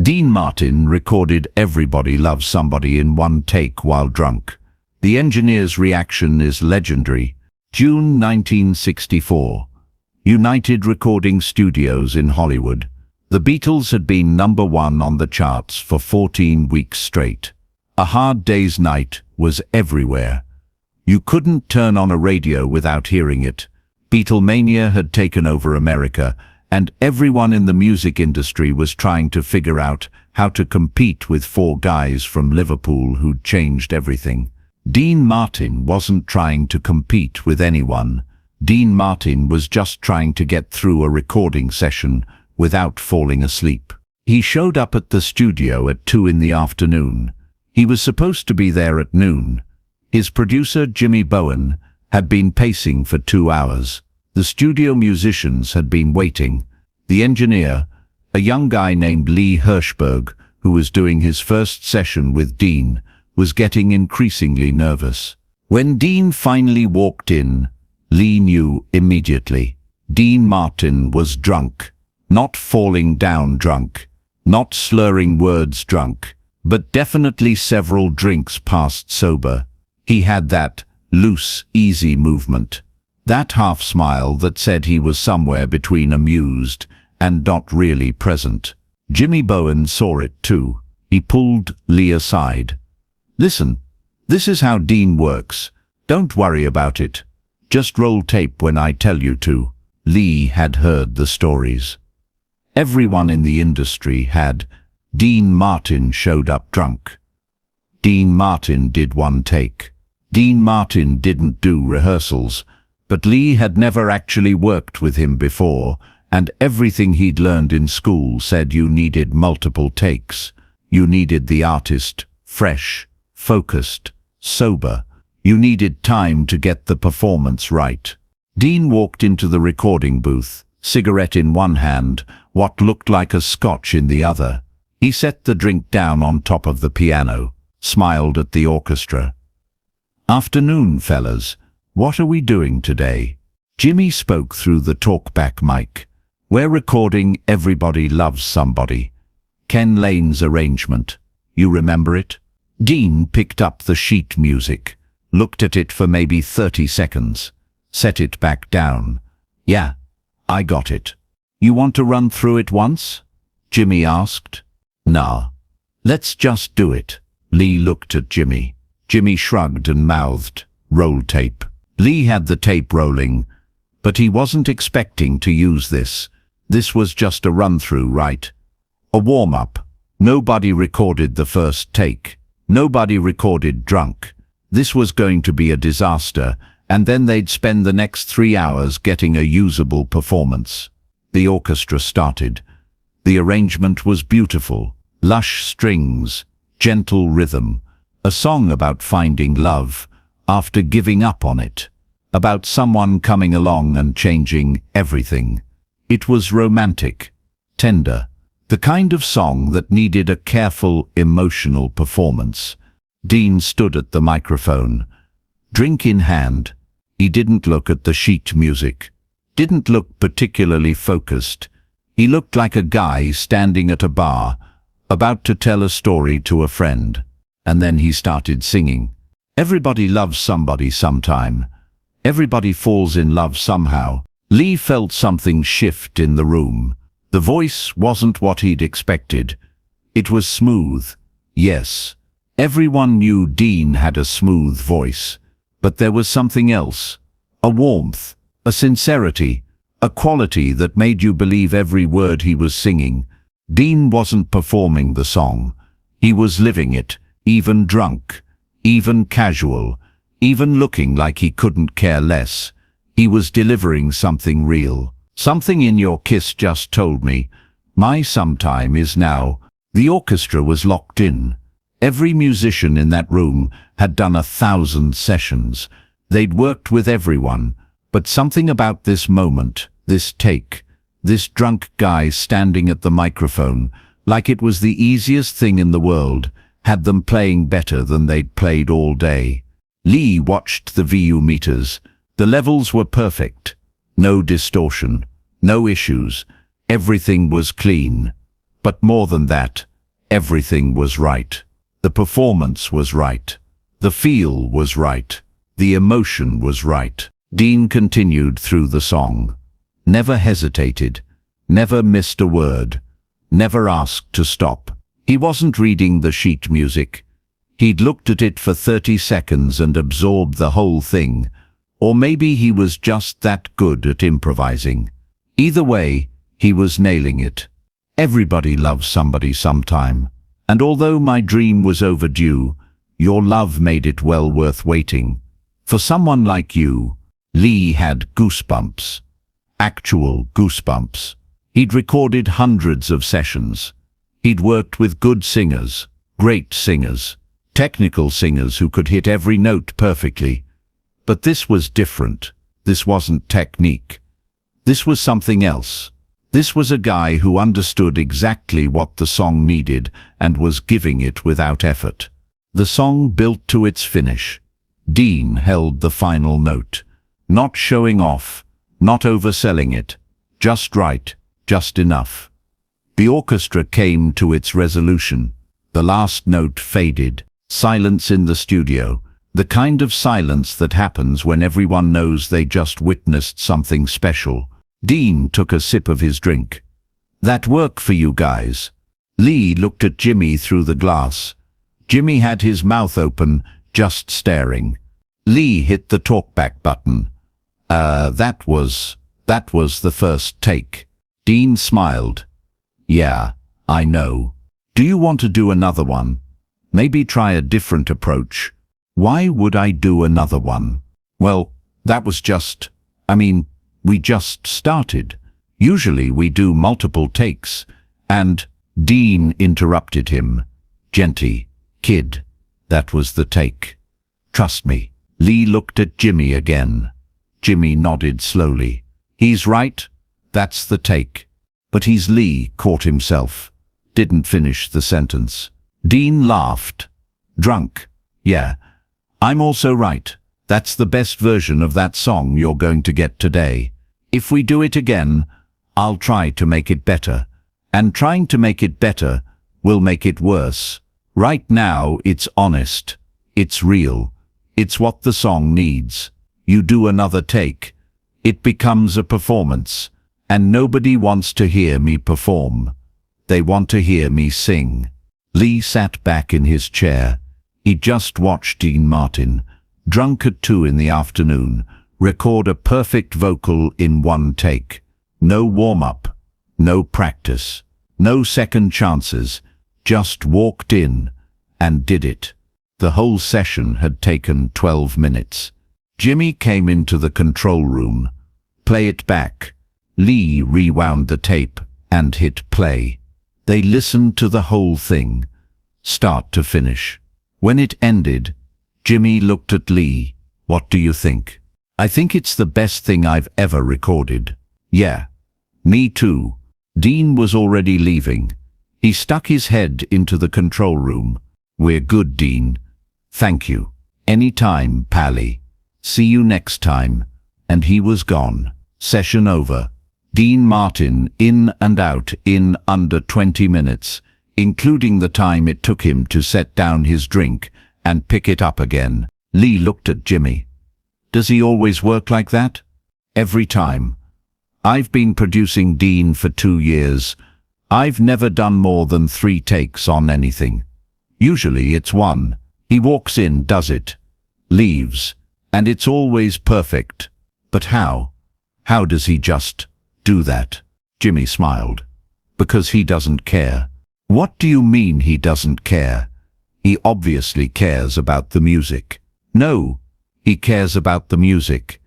Dean Martin recorded Everybody Loves Somebody in one take while drunk. The engineer's reaction is legendary. June 1964. United Recording Studios in Hollywood. The Beatles had been #1 on the charts for 14 weeks straight. A Hard Day's Night was everywhere. You couldn't turn on a radio without hearing it. Beatlemania had taken over America, and everyone in the music industry was trying to figure out how to compete with four guys from Liverpool who'd changed everything. Dean Martin wasn't trying to compete with anyone. Dean Martin was just trying to get through a recording session without falling asleep. He showed up at the studio at 2 in the afternoon. He was supposed to be there at noon. His producer, Jimmy Bowen, had been pacing for 2 hours. The studio musicians had been waiting. The engineer, a young guy named Lee Hirschberg, who was doing his first session with Dean, was getting increasingly nervous. When Dean finally walked in, Lee knew immediately. Dean Martin was drunk. Not falling down drunk. Not slurring words drunk. But definitely several drinks past sober. He had that loose, easy movement. That half smile that said he was somewhere between amused and not really present. Jimmy Bowen saw it too. He pulled Lee aside. "Listen, this is how Dean works. Don't worry about it. Just roll tape when I tell you to." Lee had heard the stories. Everyone in the industry had. Dean Martin showed up drunk. Dean Martin did one take. Dean Martin didn't do rehearsals, but Lee had never actually worked with him before, and everything he'd learned in school said you needed multiple takes. You needed the artist fresh, focused, sober. You needed time to get the performance right. Dean walked into the recording booth, cigarette in one hand, what looked like a scotch in the other. He set the drink down on top of the piano, smiled at the orchestra. "Afternoon, fellas. What are we doing today?" Jimmy spoke through the talkback mic. "We're recording Everybody Loves Somebody. Ken Lane's arrangement. You remember it?" Dean picked up the sheet music, looked at it for maybe 30 seconds, set it back down. "Yeah, I got it. You want to run through it once?" Jimmy asked. "Nah. Let's just do it." Lee looked at Jimmy. Jimmy shrugged and mouthed, "Roll tape." Lee had the tape rolling, but he wasn't expecting to use this. This was just a run-through, right? A warm-up. Nobody recorded the first take. Nobody recorded drunk. This was going to be a disaster, and then they'd spend the next 3 hours getting a usable performance. The orchestra started. The arrangement was beautiful. Lush strings, gentle rhythm. A song about finding love after giving up on it. About someone coming along and changing everything. It was romantic, tender. The kind of song that needed a careful, emotional performance. Dean stood at the microphone, drink in hand. He didn't look at the sheet music. Didn't look particularly focused. He looked like a guy standing at a bar, about to tell a story to a friend. And then he started singing. Everybody loves somebody sometime. Everybody falls in love somehow. Lee felt something shift in the room. The voice wasn't what he'd expected. It was smooth. Yes, everyone knew Dean had a smooth voice. But there was something else. A warmth, a sincerity, a quality that made you believe every word he was singing. Dean wasn't performing the song. He was living it, even drunk, even casual, even looking like he couldn't care less. He was delivering something real. "Something in your kiss just told me. My sometime is now." The orchestra was locked in. Every musician in that room had done 1,000 sessions. They'd worked with everyone, but something about this moment, this take, this drunk guy standing at the microphone, like it was the easiest thing in the world, had them playing better than they'd played all day. Lee watched the VU meters. The levels were perfect. No distortion, no issues. Everything was clean. But more than that, Everything was right. The performance was right. The feel was right. The emotion was right. Dean continued through the song. Never hesitated. Never missed a word. Never asked to stop. He wasn't reading the sheet music. He'd looked at it for 30 seconds and absorbed the whole thing. Or maybe he was just that good at improvising. Either way, he was nailing it. Everybody loves somebody sometime. And although my dream was overdue, your love made it well worth waiting. For someone like you, Lee had goosebumps. Actual goosebumps. He'd recorded hundreds of sessions. He'd worked with good singers, great singers, technical singers who could hit every note perfectly. But this was different. This wasn't technique. This was something else. This was a guy who understood exactly what the song needed and was giving it without effort. The song built to its finish. Dean held the final note. Not showing off, not overselling it. Just right, just enough. The orchestra came to its resolution. The last note faded. Silence in the studio. The kind of silence that happens when everyone knows they just witnessed something special. Dean took a sip of his drink. That work for you guys? Lee looked at Jimmy through the glass. Jimmy had his mouth open, just staring. Lee hit the talkback button. That was the first take. Dean smiled. Yeah, I know. Do you want to do another one? Maybe try a different approach. Why would I do another one? Well, that was just, we just started. Usually we do multiple takes. And Dean interrupted him. Genty, kid, that was the take. Trust me. Lee looked at Jimmy again. Jimmy nodded slowly. He's right. That's the take. But Lee caught himself. Didn't finish the sentence. Dean laughed. Drunk. Yeah. I'm also right. That's the best version of that song you're going to get today. If we do it again, I'll try to make it better. And trying to make it better will make it worse. Right now, it's honest. It's real. It's what the song needs. You do another take. It becomes a performance. And nobody wants to hear me perform. They want to hear me sing. Lee sat back in his chair. He just watched Dean Martin, drunk at 2 in the afternoon, record a perfect vocal in one take. No warm-up, no practice, no second chances, just walked in and did it. The whole session had taken 12 minutes. Jimmy came into the control room. Play it back. Lee rewound the tape and hit play. They listened to the whole thing, start to finish. When it ended, Jimmy looked at Lee. What do you think? I think it's the best thing I've ever recorded. Yeah. Me too. Dean was already leaving. He stuck his head into the control room. We're good, Dean. Thank you. Anytime, Pally. See you next time. And he was gone. Session over. Dean Martin in and out in under 20 minutes, including the time it took him to set down his drink and pick it up again. Lee looked at Jimmy. Does he always work like that? Every time. I've been producing Dean for 2 years. I've never done more than 3 takes on anything. Usually it's 1. He walks in, does it, leaves, and it's always perfect. But how? How does he just do that? Jimmy smiled. Because he doesn't care. What do you mean he doesn't care? He obviously cares about the music. No, he cares about the music.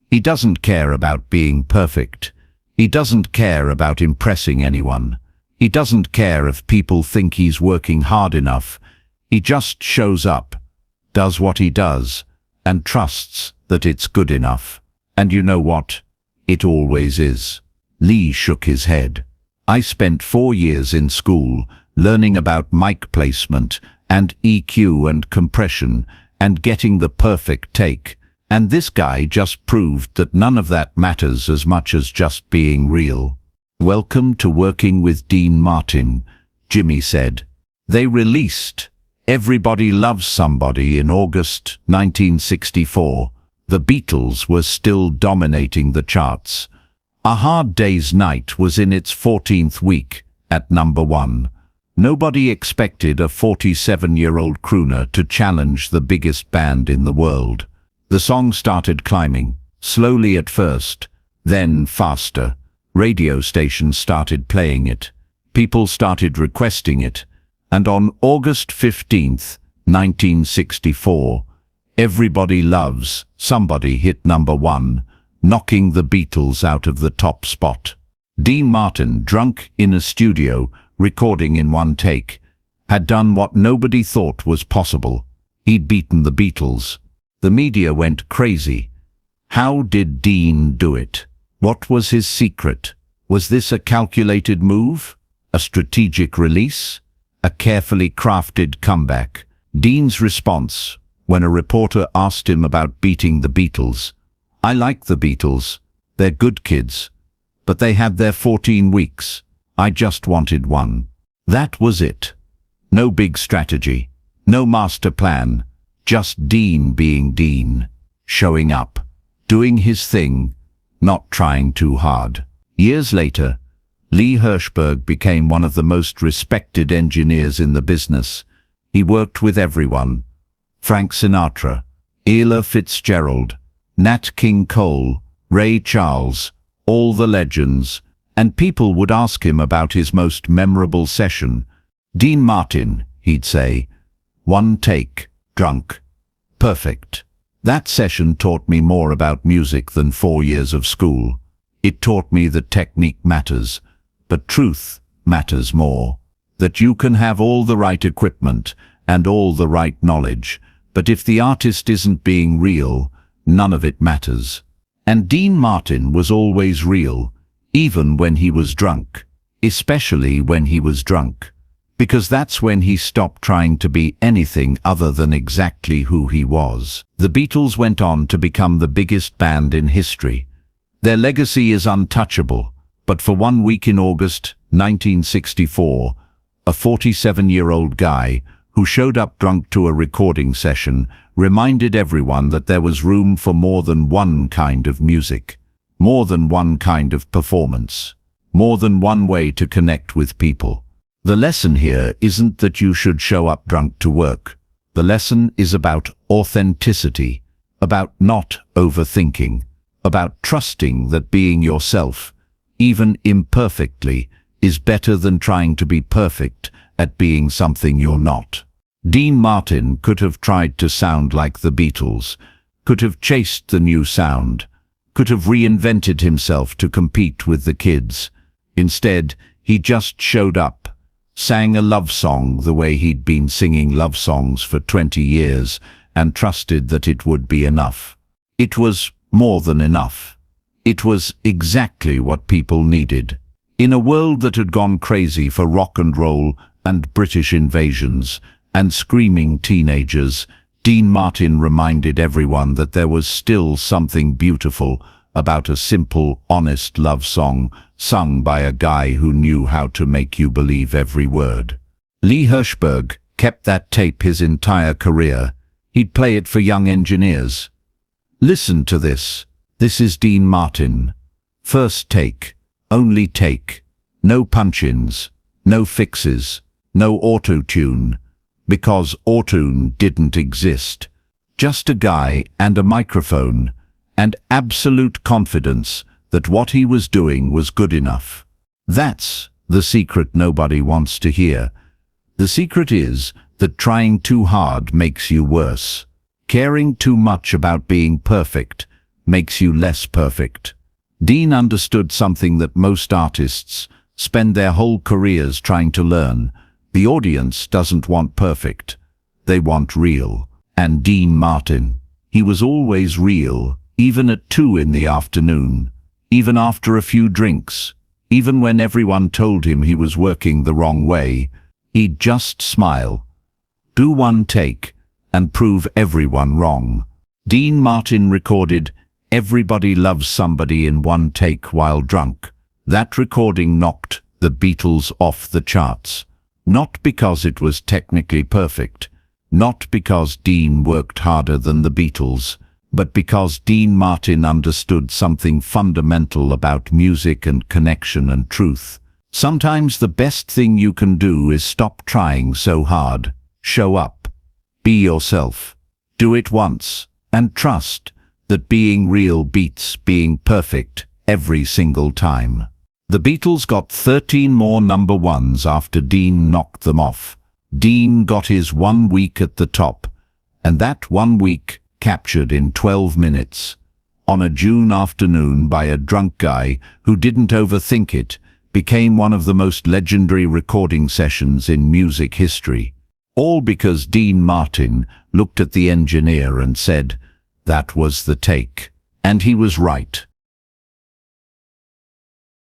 He doesn't care about being perfect. He doesn't care about impressing anyone. He doesn't care if people think he's working hard enough. He just shows up, does what he does, and trusts that it's good enough. And you know what? It always is. Lee shook his head. I spent 4 years in school learning about mic placement and EQ and compression and getting the perfect take. And this guy just proved that none of that matters as much as just being real. Welcome to working with Dean Martin, Jimmy said. They released Everybody Loves Somebody in August 1964. The Beatles were still dominating the charts. A Hard Day's Night was in its 14th week at number 1. Nobody expected a 47-year-old crooner to challenge the biggest band in the world. The song started climbing, slowly at first, then faster. Radio stations started playing it. People started requesting it. And on August 15th, 1964, Everybody Loves Somebody hit number 1, knocking the Beatles out of the top spot. Dean Martin, drunk in a studio, recording in one take, had done what nobody thought was possible. He'd beaten the Beatles. The media went crazy. How did Dean do it? What was his secret? Was this a calculated move? A strategic release? A carefully crafted comeback? Dean's response, when a reporter asked him about beating the Beatles: "I like the Beatles. They're good kids. But they had their 14 weeks. I just wanted one." That was it. No big strategy. No master plan. Just Dean being Dean. Showing up. Doing his thing. Not trying too hard. Years later, Lee Hirschberg became one of the most respected engineers in the business. He worked with everyone: Frank Sinatra, Ella Fitzgerald, Nat King Cole, Ray Charles, all the legends, and people would ask him about his most memorable session. "Dean Martin," he'd say, "one take, drunk, perfect." That session taught me more about music than 4 years of school. It taught me that technique matters, but truth matters more. That you can have all the right equipment and all the right knowledge, but if the artist isn't being real, none of it matters. And Dean Martin was always real, even when he was drunk, especially when he was drunk, because that's when he stopped trying to be anything other than exactly who he was. The Beatles went on to become the biggest band in history. Their legacy is untouchable, but for 1 week in August 1964, a 47-year-old guy who showed up drunk to a recording session reminded everyone that there was room for more than one kind of music, more than one kind of performance, more than one way to connect with people. The lesson here isn't that you should show up drunk to work. The lesson is about authenticity, about not overthinking, about trusting that being yourself, even imperfectly, is better than trying to be perfect at being something you're not. Dean Martin could have tried to sound like the Beatles, could have chased the new sound, could have reinvented himself to compete with the kids. Instead, he just showed up, sang a love song the way he'd been singing love songs for 20 years, and trusted that it would be enough. It was more than enough. It was exactly what people needed. In a world that had gone crazy for rock and roll and British invasions and screaming teenagers, Dean Martin reminded everyone that there was still something beautiful about a simple, honest love song sung by a guy who knew how to make you believe every word. Lee Hirschberg kept that tape his entire career. He'd play it for young engineers. "Listen to this. This is Dean Martin. First take, only take. No punch-ins, no fixes, no auto-tune, because auto-tune didn't exist. Just a guy and a microphone, and absolute confidence that what he was doing was good enough." That's the secret nobody wants to hear. The secret is that trying too hard makes you worse. Caring too much about being perfect makes you less perfect. Dean understood something that most artists spend their whole careers trying to learn. The audience doesn't want perfect. They want real. And Dean Martin, he was always real, even at 2 in the afternoon, even after a few drinks, even when everyone told him he was working the wrong way. He'd just smile, do one take, and prove everyone wrong. Dean Martin recorded Everybody Loves Somebody in one take while drunk. That recording knocked the Beatles off the charts. Not because it was technically perfect, not because Dean worked harder than the Beatles, but because Dean Martin understood something fundamental about music and connection and truth. Sometimes the best thing you can do is stop trying so hard. Show up. Be yourself. Do it once, and trust that being real beats being perfect every single time. The Beatles got 13 more number ones after Dean knocked them off. Dean got his 1 week at the top, and that 1 week captured in 12 minutes. On a June afternoon by a drunk guy who didn't overthink it, became one of the most legendary recording sessions in music history. All because Dean Martin looked at the engineer and said, "That was the take." And he was right.